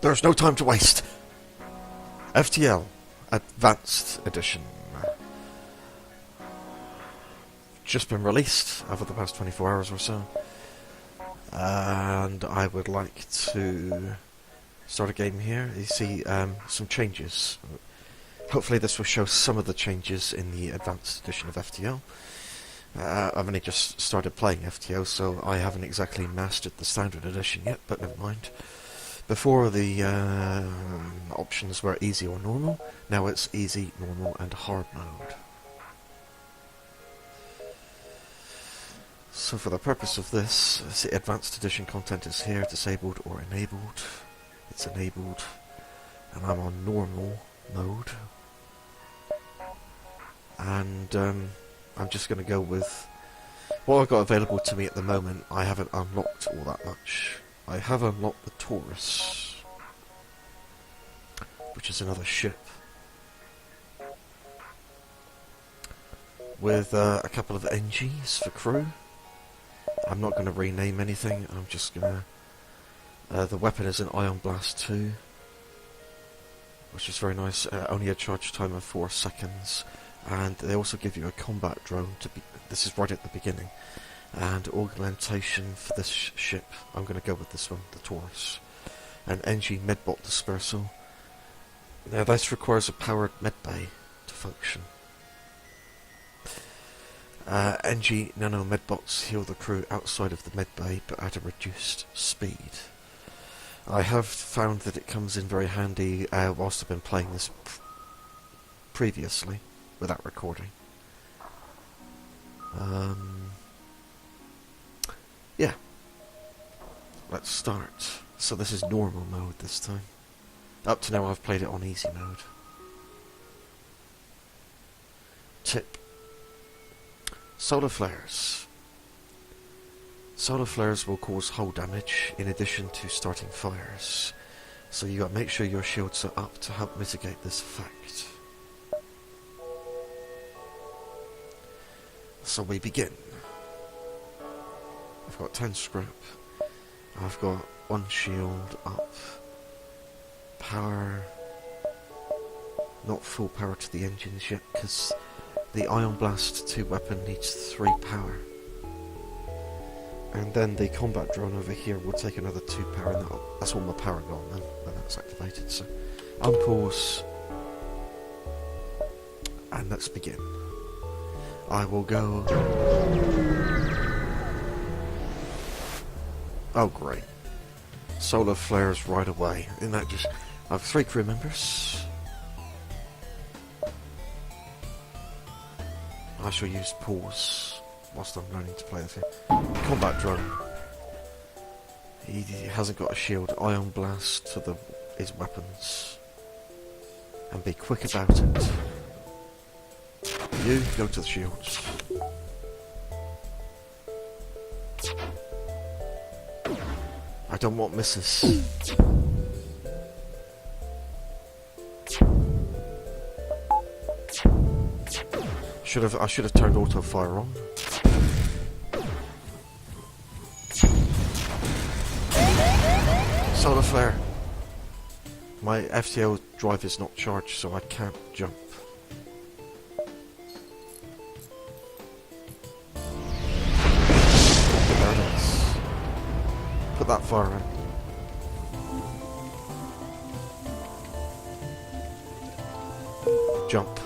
There's no time to waste. FTL Advanced Edition. Just been released over the past 24 hours or so. And I would like to start a game here. You see some changes. Hopefully this will show some of the changes in the Advanced Edition of FTL. I've only just started playing FTL, so I haven't exactly mastered the Standard Edition yet, but never mind. Before the options were easy or normal, now it's easy, normal and hard mode. So for the purpose of this, the Advanced Edition content is here, disabled or enabled. It's enabled, and I'm on normal mode. And I'm just going to go with what I've got available to me at the moment. I haven't unlocked all that much. I have unlocked the Taurus, which is another ship, with a couple of NGs for crew. I'm not going to rename anything, I'm just going to... the weapon is an Ion Blast 2, which is very nice, only a charge time of 4 seconds, and they also give you a combat drone to be... This is right at the beginning. And augmentation for this ship, I'm going to go with this one, the Taurus. An NG medbot dispersal. Now this requires a powered medbay to function. NG nano medbots heal the crew outside of the medbay, but at a reduced speed. I have found that it comes in very handy whilst I've been playing this previously, without recording. Yeah, let's start. So this is normal mode this time. Up to now I've played it on easy mode. Tip. Solar flares. Solar flares will cause hull damage in addition to starting fires. So you gotta make sure your shields are up to help mitigate this effect. So we begin. I've got 10 scrap. I've got 1 shield up. Power. Not full power to the engines yet, because the Ion Blast 2 weapon needs 3 power. And then the combat drone over here will take another 2 power, and that's all my power gone then, when that's activated. So, unpause. And let's begin. I will go... Oh great. Solar flares right away. Isn't that just... I have 3 crew members. I shall use pause whilst I'm learning to play the thing. Combat drone. He hasn't got a shield. Ion Blast to his weapons. And be quick about it. You go to the shields. I don't want misses. I should have turned auto fire on. Solar flare. My FTL drive is not charged, so I can't jump. There it is. Put that fire in. Jump.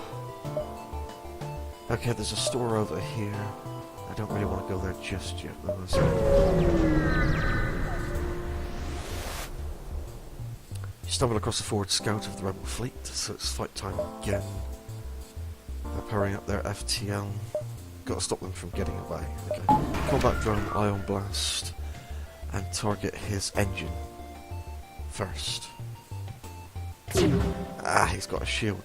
Okay, there's a store over here. I don't really want to go there just yet, though. You stumble across the forward scout of the rebel fleet, so it's fight time again. They're powering up their FTL. Got to stop them from getting away. Okay. Combat drone, Ion Blast, and target his engine first. Ah, he's got a shield.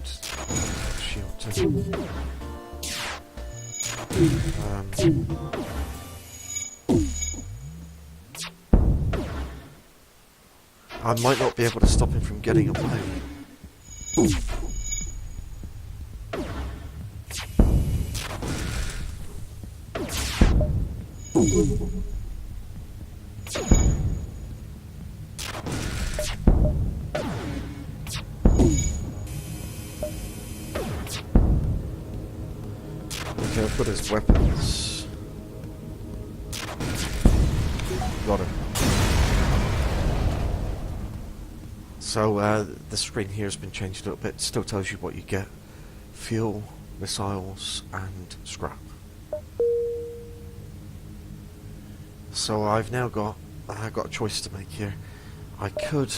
Shield too. I might not be able to stop him from getting away. got his weapons. Got him. So the screen here has been changed a little bit. It still tells you what you get. Fuel, missiles, and scrap. So I've now got a choice to make here. I could,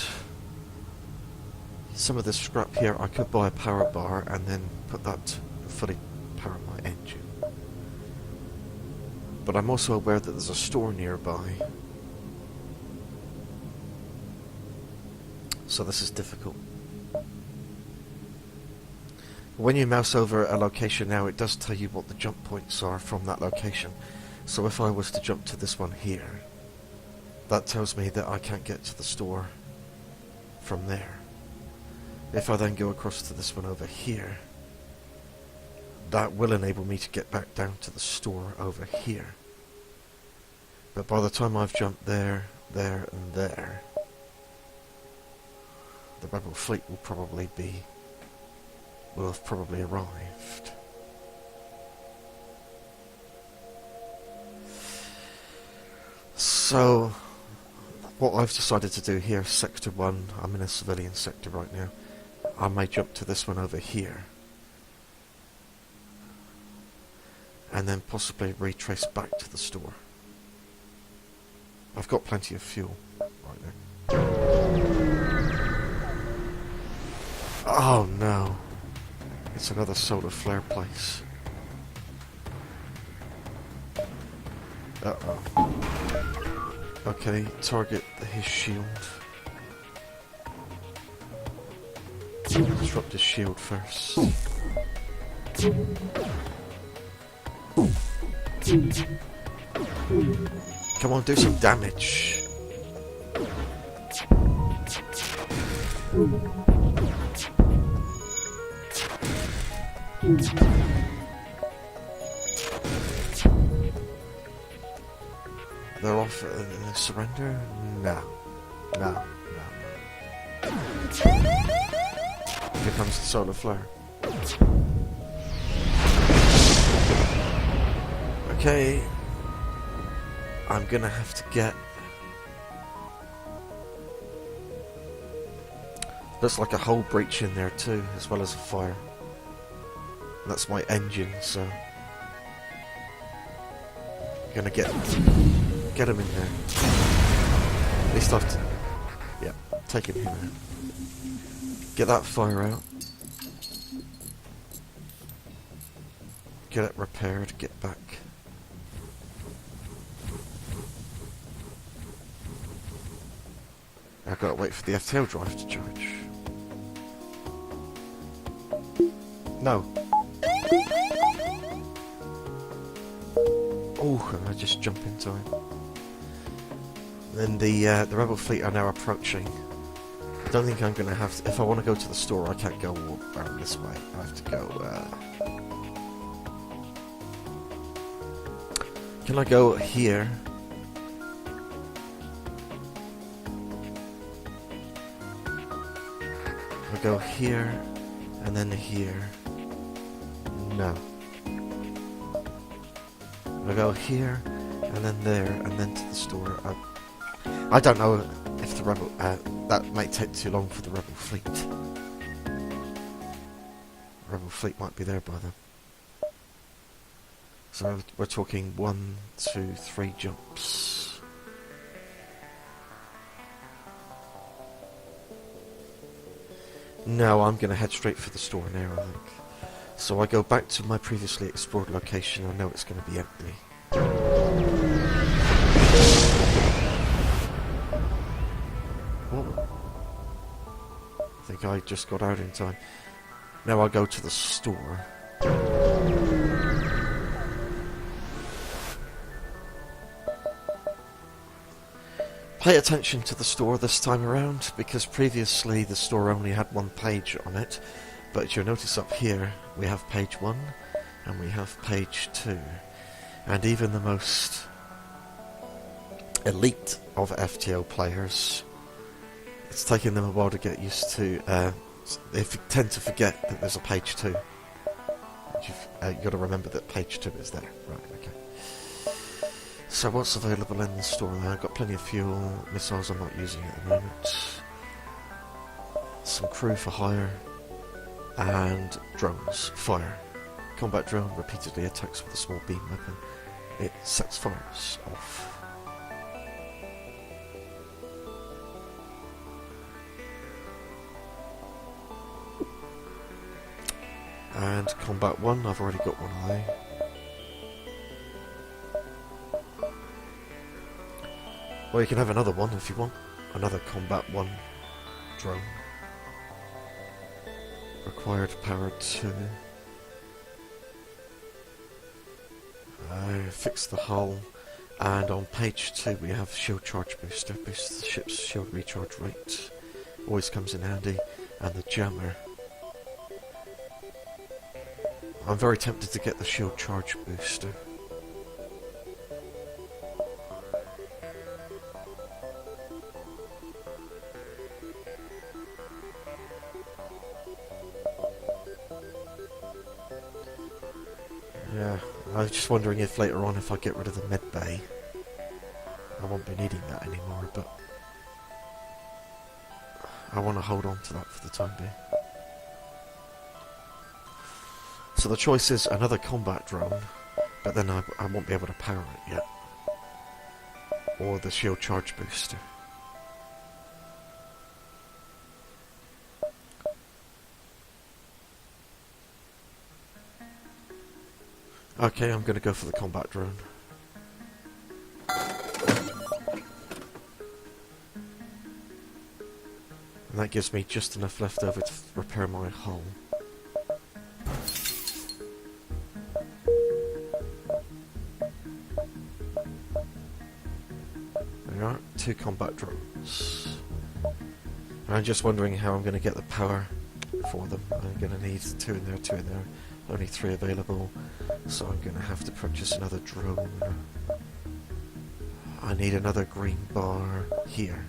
some of this scrap here, I could buy a power bar and then put that to fully power my engine. But I'm also aware that there's a store nearby. So this is difficult. When you mouse over a location now, it does tell you what the jump points are from that location. So if I was to jump to this one here, that tells me that I can't get to the store from there. If I then go across to this one over here, that will enable me to get back down to the store over here. But by the time I've jumped there, there, and there, the rebel fleet will have probably arrived. So, what I've decided to do here, Sector 1, I'm in a civilian sector right now, I may jump to this one over here, and then possibly retrace back to the store. I've got plenty of fuel right now. Oh no, it's another solar flare place. Uh-oh. Okay, target his shield. Disrupt his shield first. Come on, do some damage. They're off. Surrender? No. No. No. Here comes the solar flare. Okay. I'm gonna have to get... Looks like a hull breach in there too, as well as a fire. That's my engine, so... I'm gonna get him in there. At least I have to... Yeah, take him here now. Get that fire out. Get it repaired, get back. I've got to wait for the FTL drive to charge. No. Oh, I just jump into it. Then the rebel fleet are now approaching. I don't think I'm going to have to... If I want to go to the store, I can't go around this way. I have to go... Can I go here? I go here, and then here. No. I go here, and then there, and then to the store. I don't know if the rebel... that might take too long for the rebel fleet. The rebel fleet might be there by then. So we're talking 1, 2, 3 jumps. No, I'm going to head straight for the store now, I think. So I go back to my previously explored location. I know it's going to be empty. Oh. I think I just got out in time. Now I go to the store. Pay attention to the store this time around, because previously the store only had one page on it, but you'll notice up here we have page 1 and we have page 2, and even the most elite of FTL players, it's taken them a while to get used to, they tend to forget that there's a page 2. You got to remember that page 2 is there. Right, okay. So what's available in the store now? I've got plenty of fuel, missiles I'm not using at the moment, some crew for hire, and drones. Fire. Combat drone repeatedly attacks with a small beam weapon. It sets fires off. And combat 1, I've already got one eye. Well, you can have another one if you want. Another combat 1 drone. Required power 2. Fix the hull. And on page 2 we have shield charge booster. Boosts the ship's shield recharge rate. Always comes in handy. And the jammer. I'm very tempted to get the shield charge booster. Yeah, I was just wondering if later on if I get rid of the med bay, I won't be needing that anymore, but I want to hold on to that for the time being. So the choice is another combat drone, but then I won't be able to power it yet. Or the shield charge booster. Okay, I'm going to go for the combat drone. And that gives me just enough left over to repair my hull. There are 2 combat drones. And I'm just wondering how I'm going to get the power for them. I'm going to need 2 in there, 2 in there. Only 3 available, so I'm going to have to purchase another drone. I need another green bar here,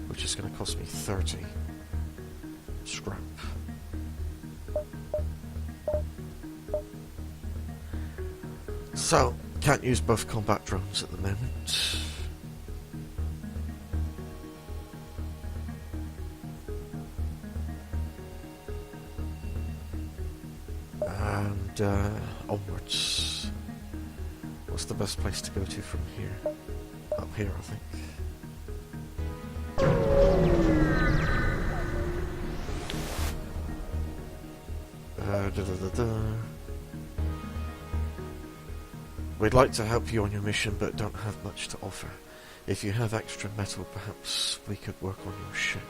which is going to cost me 30 scrap. So, can't use both combat drones at the moment. Onwards. What's the best place to go to from here? Up here, I think. We'd like to help you on your mission, but don't have much to offer. If you have extra metal, perhaps we could work on your ship.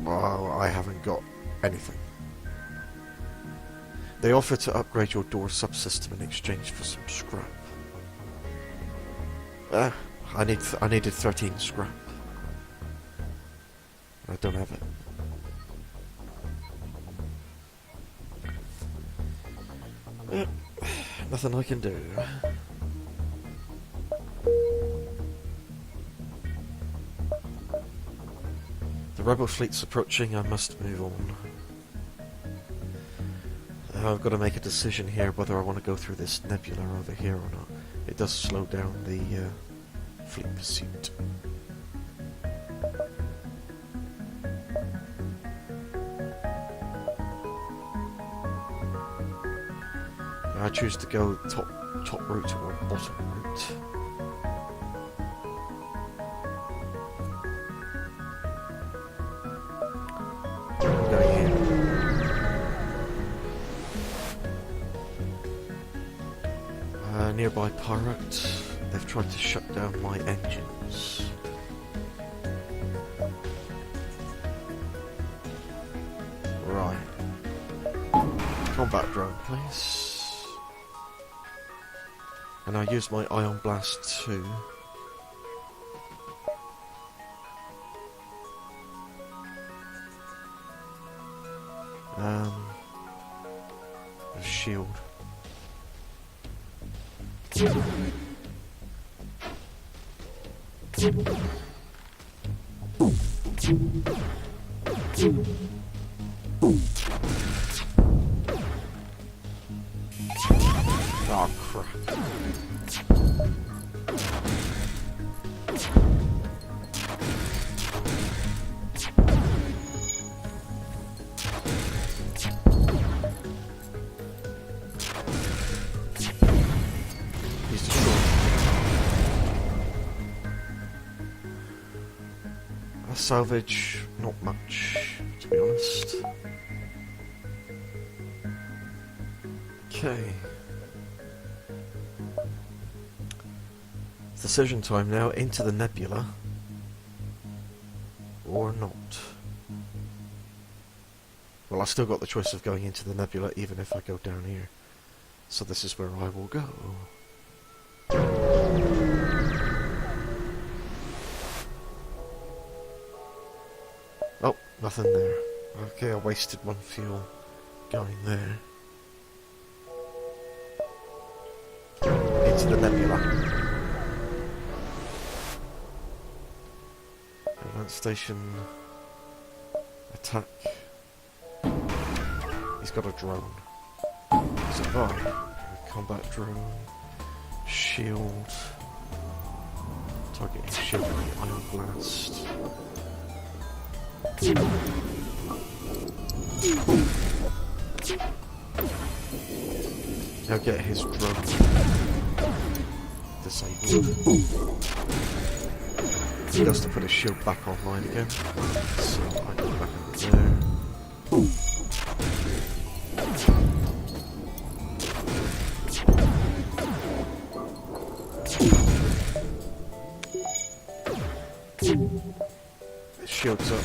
Well, I haven't got anything. They offer to upgrade your door subsystem in exchange for some scrap. I needed 13 scrap. I don't have it. Nothing I can do. The rebel fleet's approaching, I must move on. I've got to make a decision here whether I want to go through this nebula over here or not. It does slow down the fleet pursuit. I choose to go top route or bottom route. I'm going here. Nearby pirate. They've tried to shut down my engines. Right. Combat drone, please. And I use my Ion Blast too. A shield. Oh crap. He's destroyed. A salvage, not much, to be honest. Okay. Decision time now, into the nebula. Or not. Well, I've still got the choice of going into the nebula even if I go down here. So this is where I will go. Oh, nothing there. Okay, I wasted one fuel going there. Into the nebula. Advanced station. Attack. He's got a drone. Survive. Combat drone. Shield. Targeting shield with the ion blast. Now get his drone disabled. He has to put his shield back online again. So I go back over there. His shield's up.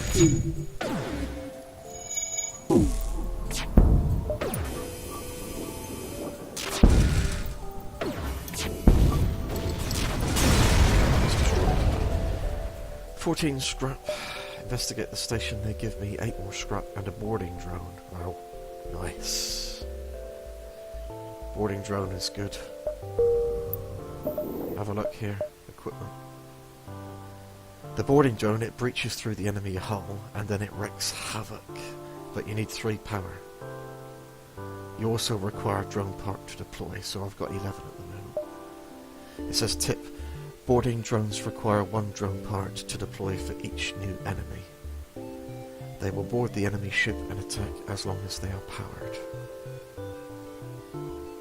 14 scrap. Investigate the station. They give me 8 more scrap and a boarding drone. Wow, nice. Boarding drone is good. Have a look here. Equipment. The boarding drone, it breaches through the enemy hull and then it wreaks havoc. But you need 3 power. You also require a drone part to deploy, so I've got 11 at the moment. It says tip. Boarding drones require 1 drone part to deploy for each new enemy. They will board the enemy ship and attack as long as they are powered.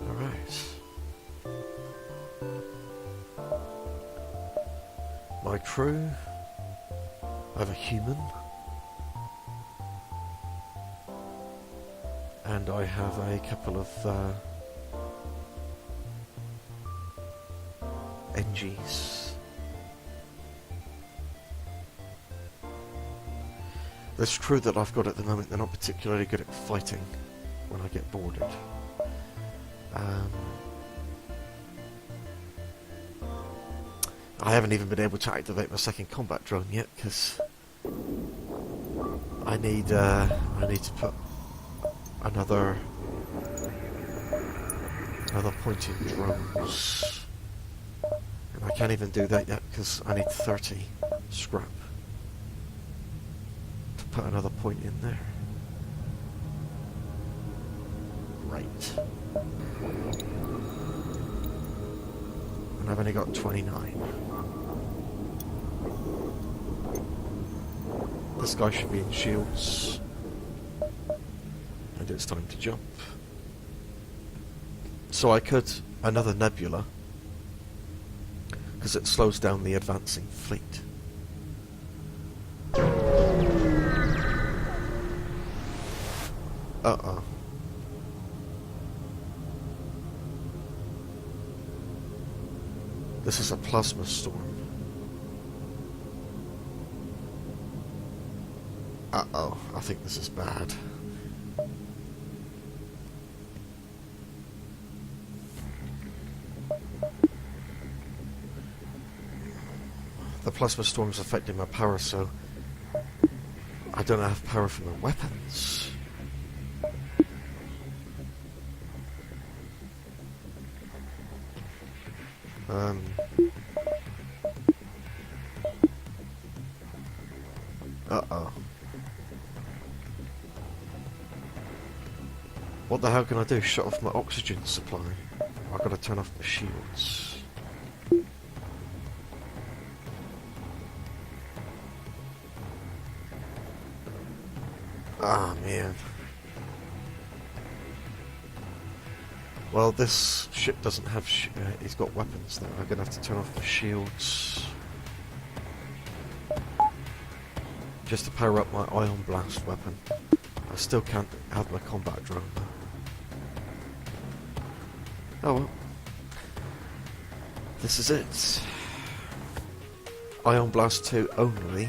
Alright. My crew. I have a human. And I have a couple of NGs. This crew that I've got at the moment, they're not particularly good at fighting when I get boarded. I haven't even been able to activate my second combat drone yet because I need to put another point in drones, and I can't even do that yet because I need 30 scrap to put another point in there. Right. And I've only got 29. This guy should be in shields. And it's time to jump. So I could another nebula, because it slows down the advancing fleet. Uh-oh. This is a plasma storm. Uh-oh, I think this is bad. The plasma storm is affecting my power, so I don't have power from the weapons. Uh-oh. What the hell can I do? Shut off my oxygen supply. I've got to turn off the shields. Ah, man. Well, this ship doesn't have... he's got weapons now. I'm going to have to turn off the shields. Just to power up my ion blast weapon. I still can't have my combat drone though. Oh well. This is it. Ion Blast 2 only.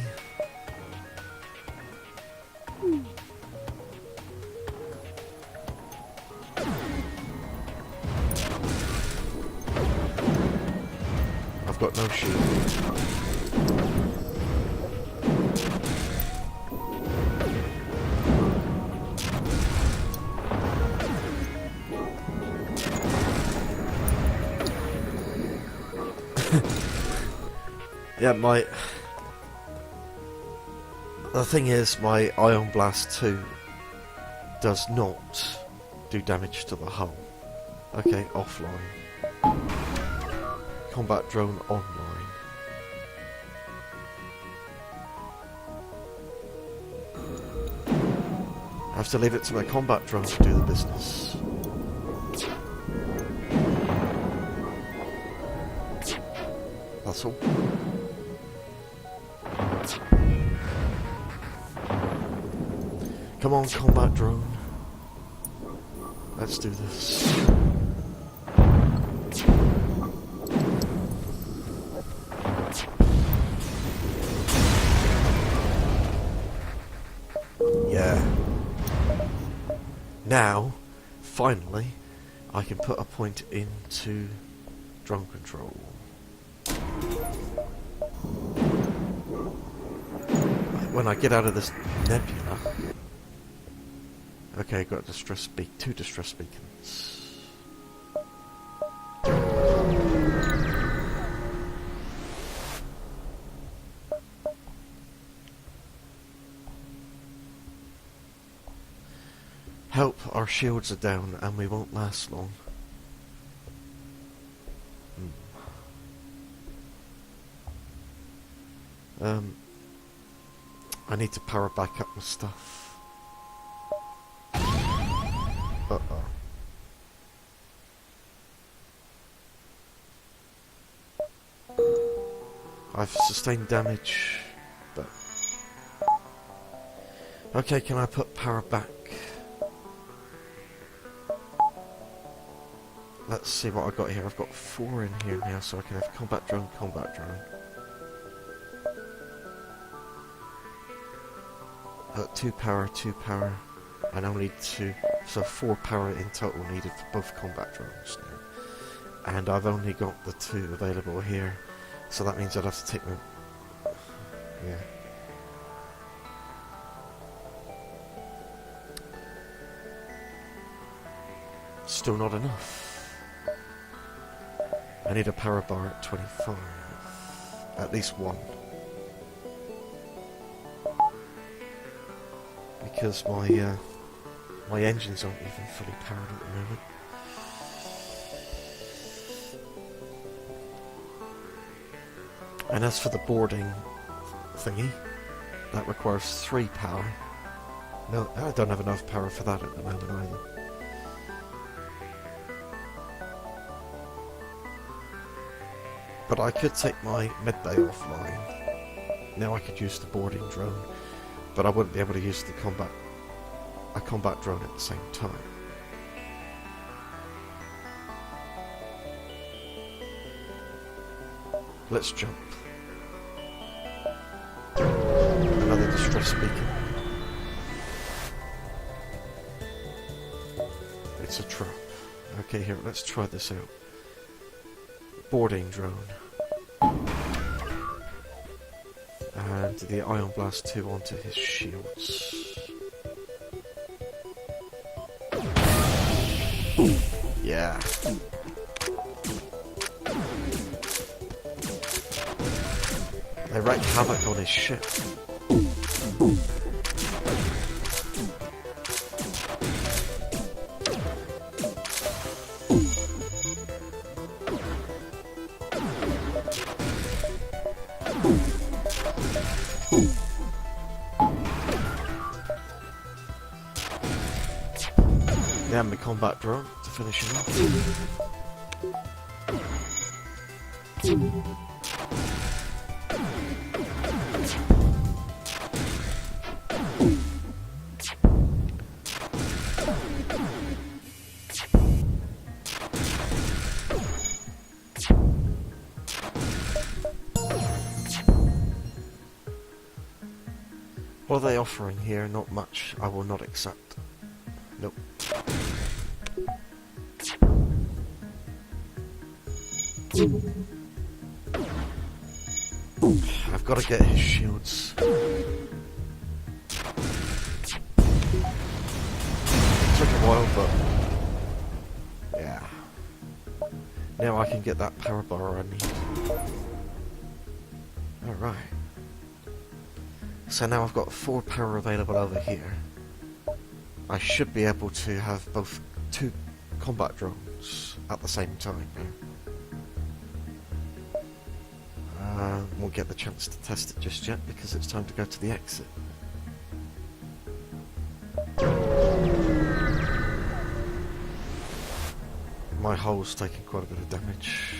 I've got no shield. Yeah, the thing is, my Ion Blast 2 does not do damage to the hull. Okay, offline. Combat drone online. I have to leave it to my combat drone to do the business. That's all. Come on, combat drone. Let's do this. Yeah. Now, finally, I can put a point into drone control. When I get out of this nebula... Okay, got two distress beacons. Help, our shields are down and we won't last long. I need to power back up my stuff. Uh-oh. I've sustained damage, but... Okay, can I put power back? Let's see what I've got here. I've got 4 in here now, so I can have combat drone, two power, and I'll need 2, so 4 power in total needed for both combat drones now. And I've only got the 2 available here, so that means I'd have to take them. Yeah. Still not enough. I need a power bar at 25. At least 1. Because my engines aren't even fully powered at the moment. And as for the boarding thingy, that requires 3 power. No, I don't have enough power for that at the moment either. But I could take my medbay offline. Now I could use the boarding drone, but I wouldn't be able to use the combat drone at the same time. Let's jump. Another distress beacon. It's a trap. Okay, here, let's try this out. Boarding drone. And the Ion Blast 2 onto his shields. Yeah. They wreaked havoc on his ship. Yeah, my combat drone to finish him off. What are they offering here? Not much. I will not accept. Nope. I've got to get his shields. Took a while, but yeah. Now I can get that power bar I need. Alright. So now I've got 4 power available over here. I should be able to have both 2 combat drones at the same time now. Won't get the chance to test it just yet because it's time to go to the exit. My hull's taking quite a bit of damage.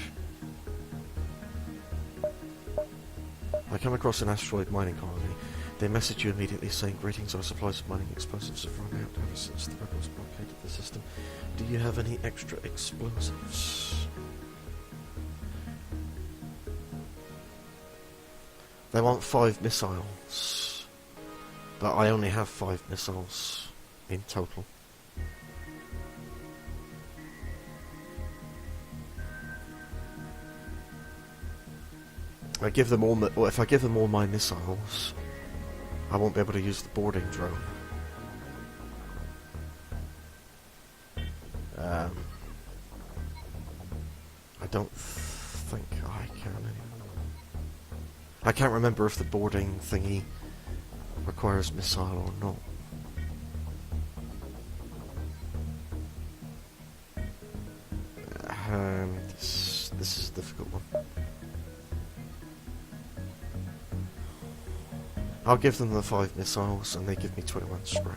I come across an asteroid mining colony. They message you immediately saying, "Greetings, our supplies of mining explosives have run out ever since the rebels blockaded the system. Do you have any extra explosives?" They want 5 missiles, but I only have 5 missiles in total. I give them all. Well, if I give them all my missiles, I won't be able to use the boarding drone. I don't think I can anymore. I can't remember if the boarding thingy requires missile or not. This is a difficult one. I'll give them the 5 missiles and they give me 21 scrap.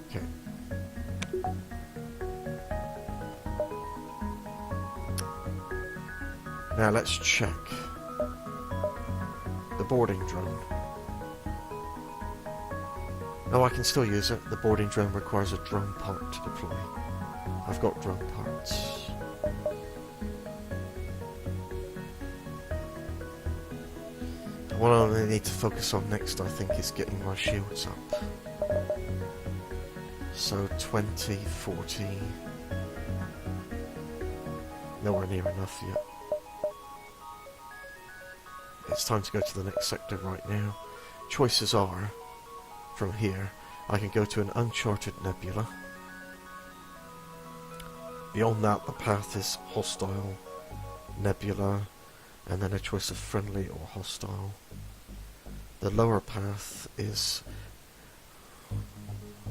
Okay. Now let's check the boarding drone. No, I can still use it. The boarding drone requires a drone part to deploy. I've got drone parts. What I need to focus on next, I think, is getting my shields up. So 20, 40... nowhere near enough yet. It's time to go to the next sector right now. Choices are, from here, I can go to an uncharted nebula. Beyond that, the path is hostile, nebula, and then a choice of friendly or hostile. The lower path is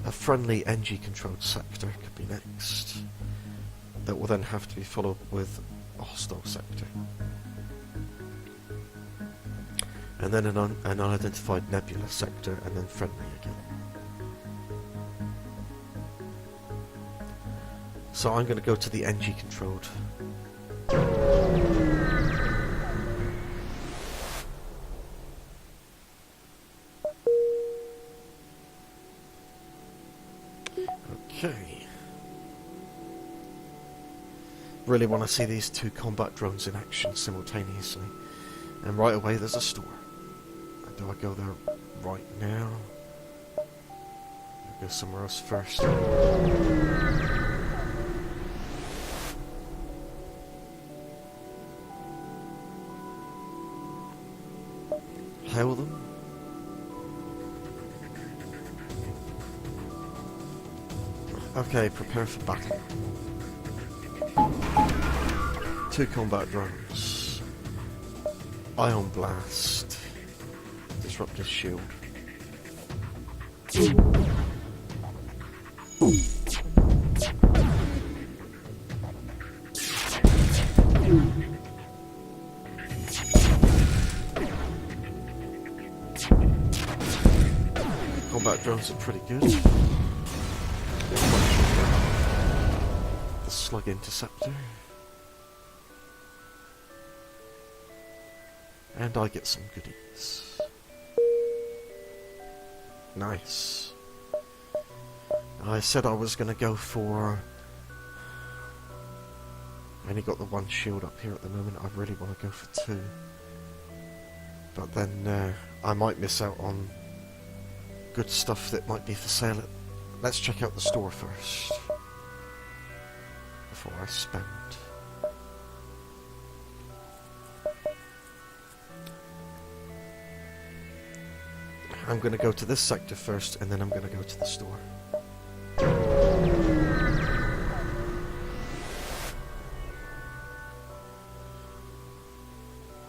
a friendly NG-controlled sector, could be next. That will then have to be followed with a hostile sector. And then an unidentified nebula sector, and then friendly again. So I'm going to go to the NG-controlled. Okay. Really want to see these 2 combat drones in action simultaneously. And right away there's a store. Do I go there right now? I'll go somewhere else first. Hail them. Okay, prepare for battle. 2 combat drones. Ion blast. Disruptor shield. combat drones are pretty good. The slug interceptor. And I get some goodies. Nice. I said I was going to go for... I only got the one shield up here at the moment. I really want to go for 2. But then I might miss out on good stuff that might be for sale. Let's check out the store first before I spend. I'm going to go to this sector first, and then I'm going to go to the store.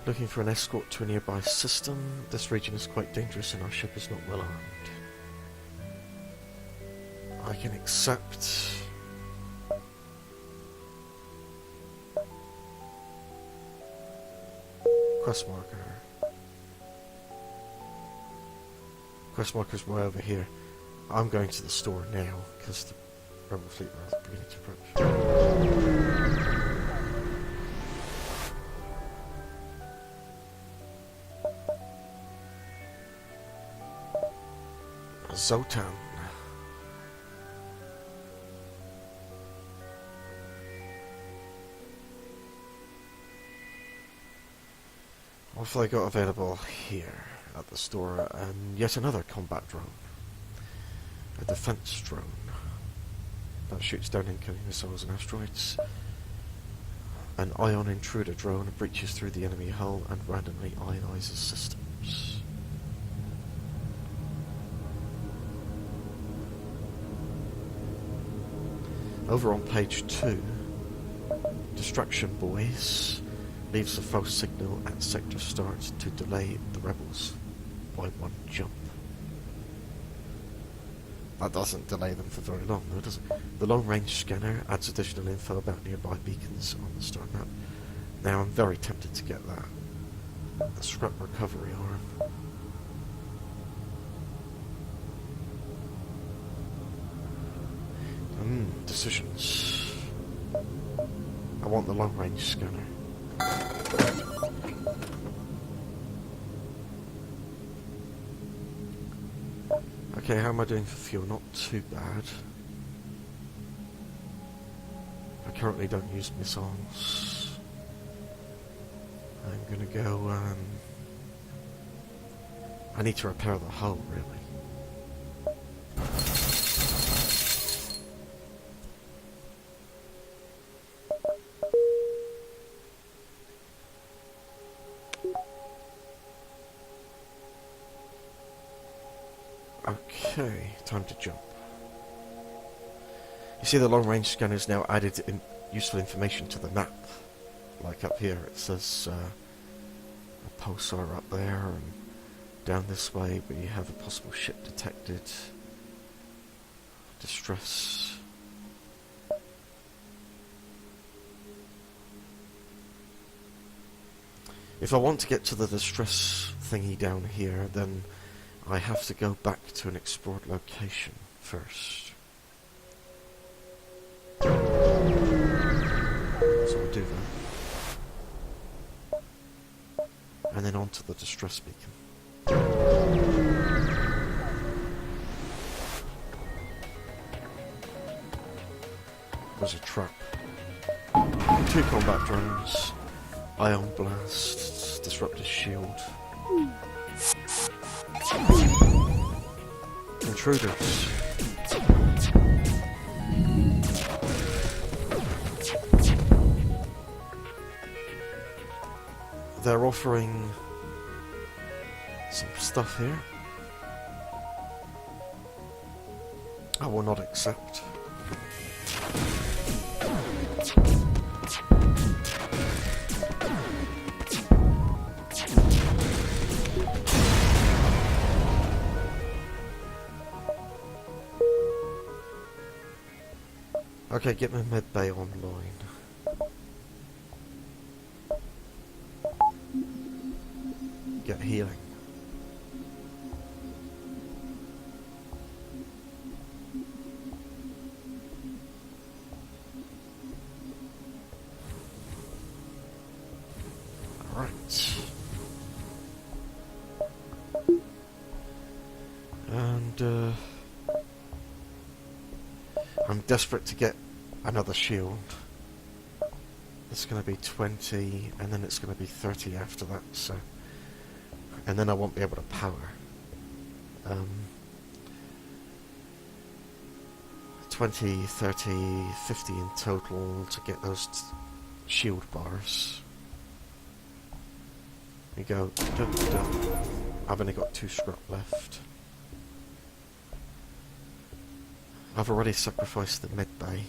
Looking for an escort to a nearby system. This region is quite dangerous and our ship is not well armed. I can accept... Quest marker. Quest marker's way over here. I'm going to the store now, because the rebel fleet is beginning to approach. Zotan. What have I got available here at the store? Yet another combat drone. A defense drone. That shoots down incoming missiles and asteroids. An ion intruder drone breaches through the enemy hull and randomly ionizes systems. Over on page 2, Distraction Boys leaves a false signal at sector start to delay the rebels by 1 jump. That doesn't delay them for very long, though, does it? The long-range scanner adds additional info about nearby beacons on the star map. Now I'm very tempted to get that. The scrap recovery arm. Decisions. I want the long-range scanner. Okay, how am I doing for fuel? Not too bad. I currently don't use missiles. I'm gonna go, I need to repair the hull, really. Okay, time to jump. You see the long-range scanner's now added useful information to the map. Like up here, it says a pulsar up there and down this way, but you have a possible ship detected. Distress. If I want to get to the distress thingy down here, then I have to go back to an explored location first. So I'll do that. And then on to the distress beacon. There's a trap. 2 combat drones, ion blast, disruptor shield. Intruders. They're offering some stuff here. I will not accept. Okay, get my medbay online. Get healing. I'm desperate to get another shield. It's going to be 20, and then it's going to be 30 after that, so... And then I won't be able to power. 20, 30, 50 in total to get those shield bars. There you go. I've only got 2 scrap left. I've already sacrificed the mid bay.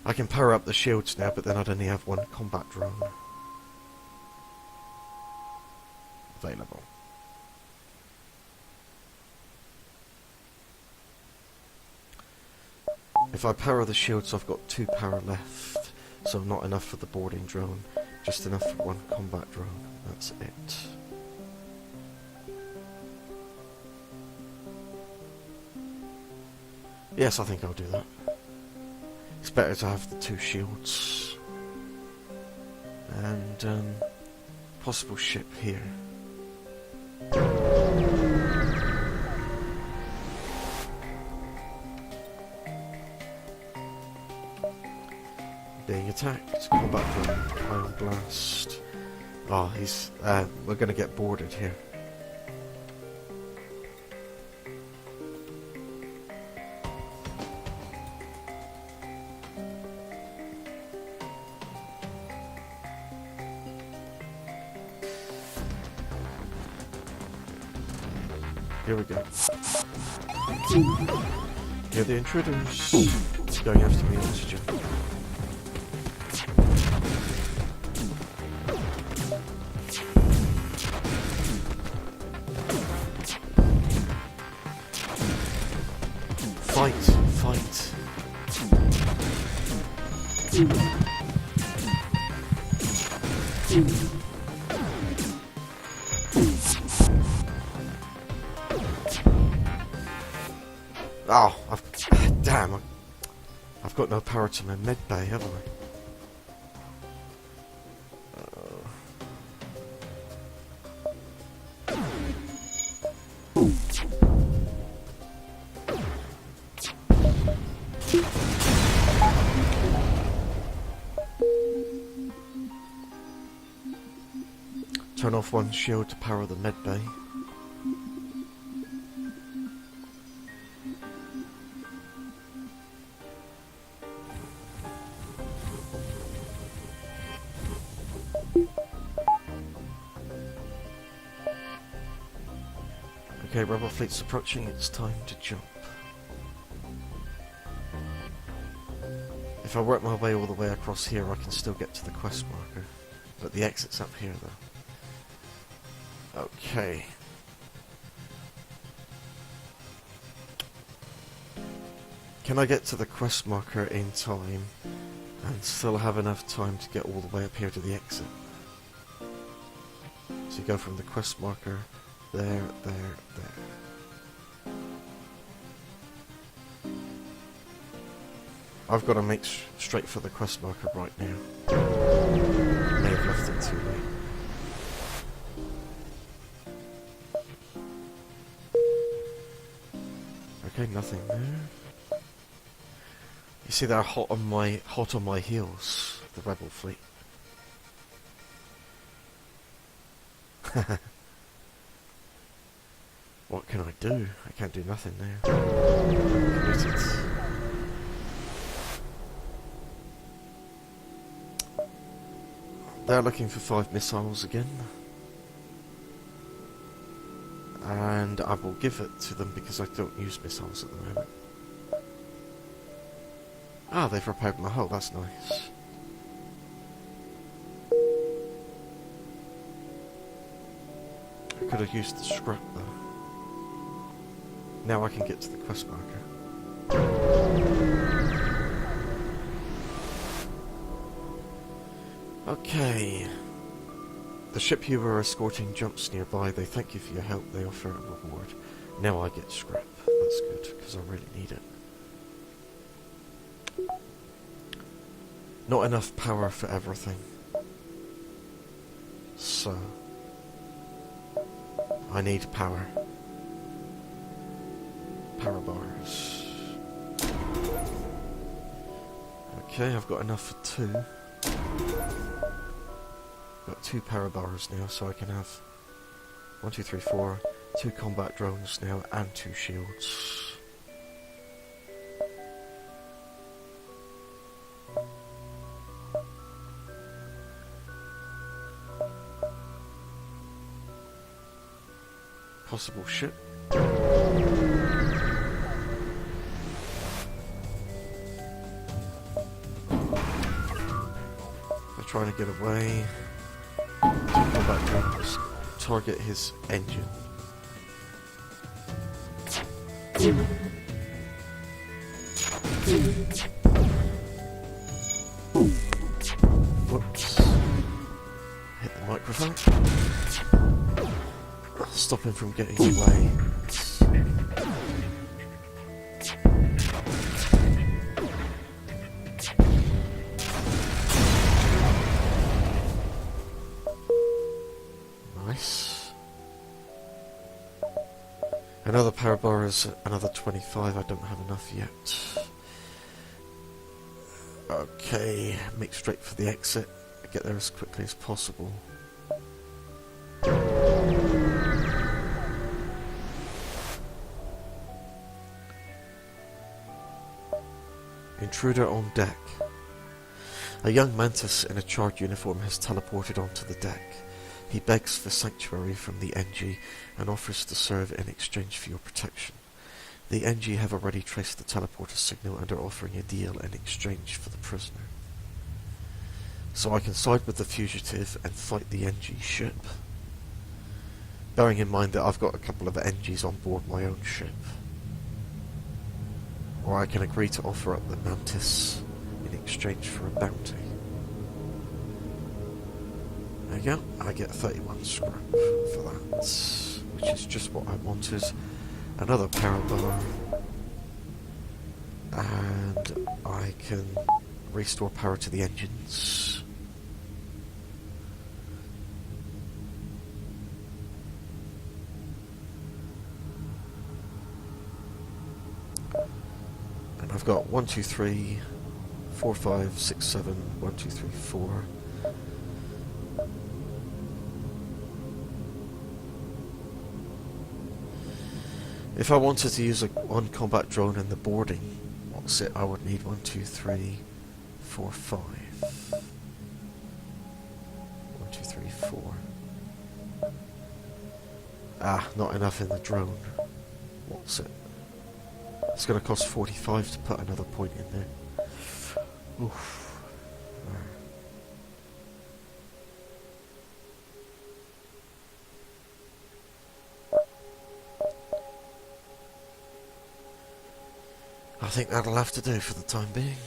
I can power up the shields now, but then I'd only have 1 combat drone available. If I power the shields, I've got 2 power left, so not enough for the boarding drone, just enough for 1 combat drone. That's it. Yes, I think I'll do that. It's better to have the 2 shields. And, possible ship here. Being attacked. Combat drone. Iron blast. Oh, he's... we're gonna get boarded here. Here we go. Here the intruders. Going after me, oxygen. Fight, fight. Oh, damn, I've got no power to my med bay, haven't I? Turn off 1 shield to power the med bay. Okay, rebel fleet's approaching, it's time to jump. If I work my way all the way across here, I can still get to the quest marker. But the exit's up here, though. Okay. Can I get to the quest marker in time and still have enough time to get all the way up here to the exit? So you go from the quest marker, there. I've got to make straight for the quest marker right now. May have left it too late. Okay, nothing there. You see, they're hot on my heels, the rebel fleet. What can I do? I can't do nothing now. Committed. They're looking for 5 missiles again. And I will give it to them because I don't use missiles at the moment. Ah, they've repaired my hull, that's nice. I could have used the scrap though. Now I can get to the quest marker. Okay. The ship you were escorting jumps nearby. They thank you for your help. They offer a reward. Now I get scrap. That's good, because I really need it. Not enough power for everything. So... I need power. power bars. Okay, I've got enough for 2. Got 2 power bars now, so I can have 1, 2, 3, 4, 2 combat drones now, and 2 shields. Possible ship. They're trying to get away. 2 combat drones target his engine. Whoops. Hit the microphone. Stop him from getting away. Nice. Another power bar is another 25. I don't have enough yet. Okay, make straight for the exit. Get there as quickly as possible. Intruder on deck. A young mantis in a charred uniform has teleported onto the deck. He begs for sanctuary from the NG and offers to serve in exchange for your protection. The NG have already traced the teleporter signal and are offering a deal in exchange for the prisoner. So I can side with the fugitive and fight the NG ship. Bearing in mind that I've got a couple of NGs on board my own ship. Or I can agree to offer up the mantis in exchange for a bounty. There you go, I get 31 scrap for that, which is just what I wanted. Another power bar, and I can restore power to the engines. And I've got 1, 2, 3, 4, 5, 6, 7, 1, 2, 3, 4. If I wanted to use one combat drone in the boarding, what's it? I would need 1, 2, 3, 4, 5. 1, 2, 3, 4. Ah, not enough in the drone. What's it? It's going to cost 45 to put another point in there. Oof. I think that'll have to do for the time being.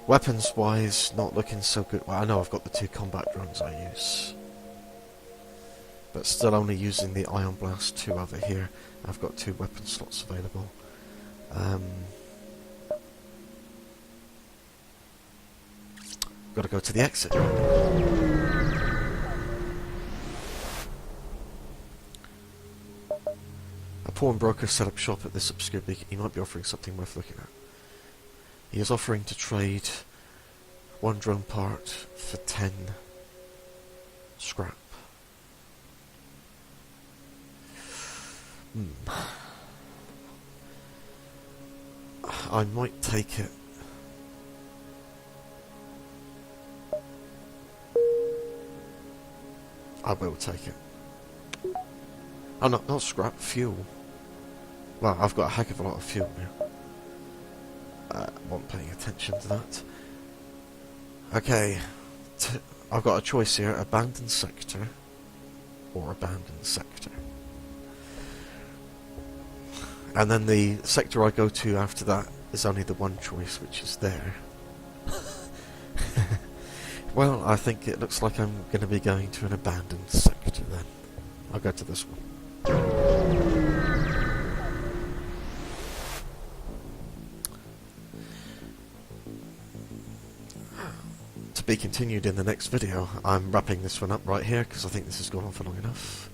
Weapons wise, not looking so good. Well, I know I've got the 2 combat drones I use, but still only using the Ion Blast 2 over here. I've got 2 weapon slots available. Got to go to the exit. A pawnbroker set up shop at this obscure beacon. He might be offering something worth looking at. He is offering to trade 1 drone part for 10 scrap. I might take it. I will take it. Oh, not scrap, fuel. Well, I've got a heck of a lot of fuel now. I wasn't paying attention to that. Okay, I've got a choice here, abandoned sector or abandoned sector. And then the sector I go to after that is only the one choice, which is there. Well, I think it looks like I'm going to be going to an abandoned sector then. I'll go to this one. To be continued in the next video. I'm wrapping this one up right here because I think this has gone on for long enough.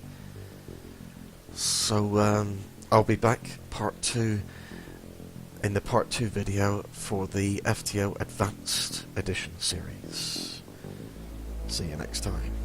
So, I'll be back part 2 in the part 2 video for the FTL Advanced Edition series. See you next time.